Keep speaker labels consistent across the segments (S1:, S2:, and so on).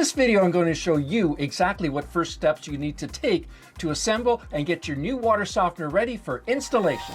S1: this video, I'm going to show you exactly what first steps you need to take to assemble and get your new water softener ready for installation.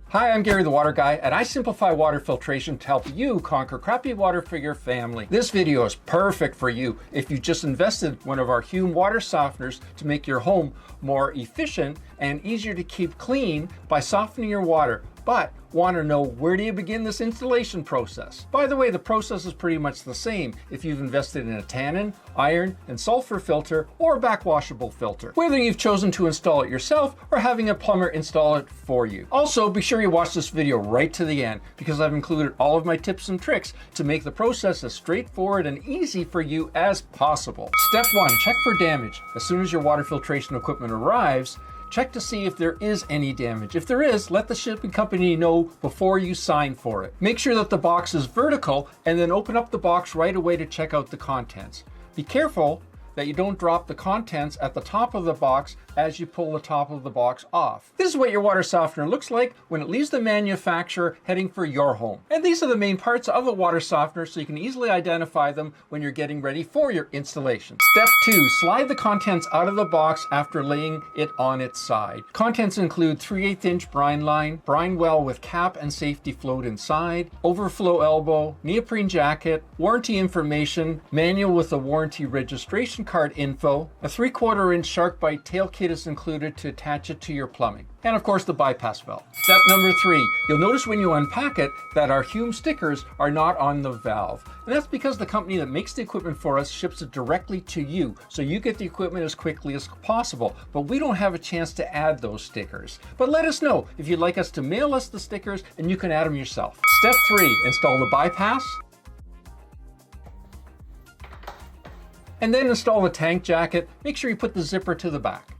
S1: Hi, I'm Gary the Water Guy, and I simplify water filtration to help you conquer crappy water for your family. This video is perfect for you if you just invested one of our Hume water softeners to make your home more efficient and easier to keep clean by softening your water, but want to know where do you begin this installation process. By the way, the process is pretty much the same if you've invested in a Tannin, iron, and sulfur filter or a backwashable filter, whether you've chosen to install it yourself or having a plumber install it for you. Also, be sure you watch this video right to the end because I've included all of my tips and tricks to make the process as straightforward and easy for you as possible. Step 1, check for damage. As soon as your water filtration equipment arrives, check to see if there is any damage. If there is, let the shipping company know before you sign for it. Make sure that the box is vertical and then open up the box right away to check out the contents. Be careful that you don't drop the contents at the top of the box as you pull the top of the box off. This is what your water softener looks like when it leaves the manufacturer heading for your home. And these are the main parts of a water softener so you can easily identify them when you're getting ready for your installation. Step 2, slide the contents out of the box after laying it on its side. Contents include 3/8 inch brine line, brine well with cap and safety float inside, overflow elbow, neoprene jacket, warranty information, manual with a warranty registration card info, a 3/4 inch shark bite tail kit is included to attach it to your plumbing, and of course the bypass valve. Step number 3, you'll notice when you unpack it that our Hume stickers are not on the valve. And that's because the company that makes the equipment for us ships it directly to you, so you get the equipment as quickly as possible, but we don't have a chance to add those stickers. But let us know if you'd like us to mail us the stickers and you can add them yourself. Step 3, install the bypass, and then install the tank jacket. Make sure you put the zipper to the back.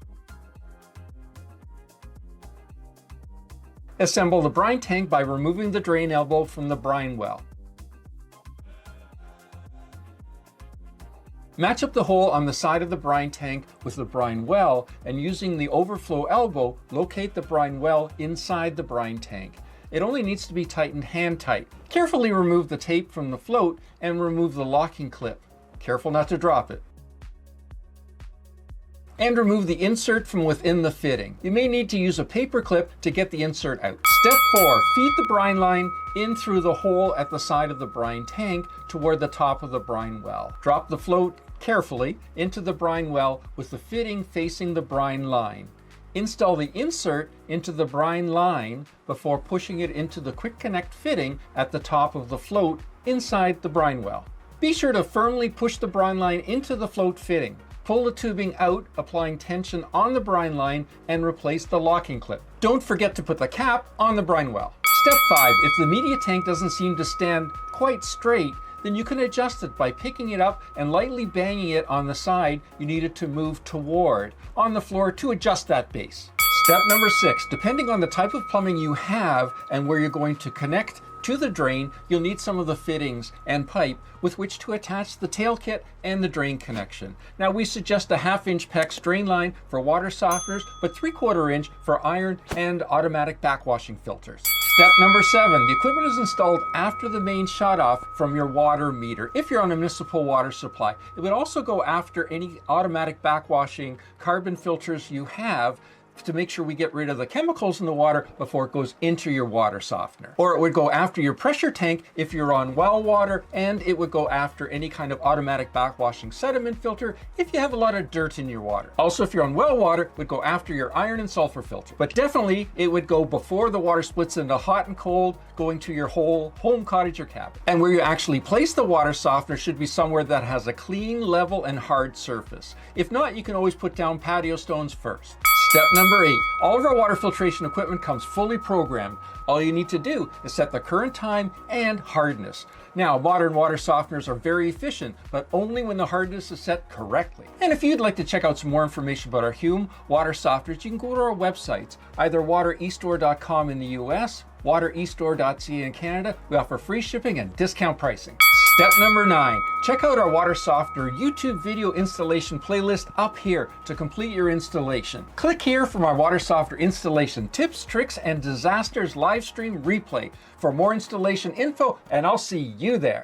S1: Assemble the brine tank by removing the drain elbow from the brine well. Match up the hole on the side of the brine tank with the brine well, and using the overflow elbow, locate the brine well inside the brine tank. It only needs to be tightened hand tight. Carefully remove the tape from the float and remove the locking clip. Careful not to drop it. And remove the insert from within the fitting. You may need to use a paper clip to get the insert out. Step 4, feed the brine line in through the hole at the side of the brine tank toward the top of the brine well. Drop the float carefully into the brine well with the fitting facing the brine line. Install the insert into the brine line before pushing it into the quick connect fitting at the top of the float inside the brine well. Be sure to firmly push the brine line into the float fitting. Pull the tubing out, applying tension on the brine line, and replace the locking clip. Don't forget to put the cap on the brine well. Step 5, if the media tank doesn't seem to stand quite straight, then you can adjust it by picking it up and lightly banging it on the side you need it to move toward on the floor to adjust that base. Step number 6, depending on the type of plumbing you have and where you're going to connect to the drain, you'll need some of the fittings and pipe with which to attach the tail kit and the drain connection. Now we suggest a 1/2 inch PEX drain line for water softeners, but 3/4 inch for iron and automatic backwashing filters. Step number 7, the equipment is installed after the main shut off from your water meter if you're on a municipal water supply. It would also go after any automatic backwashing carbon filters you have to make sure we get rid of the chemicals in the water before it goes into your water softener. Or it would go after your pressure tank if you're on well water, and it would go after any kind of automatic backwashing sediment filter if you have a lot of dirt in your water. Also, if you're on well water, it would go after your iron and sulfur filter. But definitely it would go before the water splits into hot and cold, going to your whole home, cottage, or cabin. And where you actually place the water softener should be somewhere that has a clean, level, and hard surface. If not, you can always put down patio stones first. Step number 8, all of our water filtration equipment comes fully programmed. All you need to do is set the current time and hardness. Now, modern water softeners are very efficient, but only when the hardness is set correctly. And if you'd like to check out some more information about our Hume water softeners, you can go to our websites, either waterestore.com in the US, waterestore.ca in Canada. We offer free shipping and discount pricing. Step number 9, check out our water softener YouTube video installation playlist up here to complete your installation. Click here for my water softener installation tips, tricks, and disasters live stream replay for more installation info, and I'll see you there.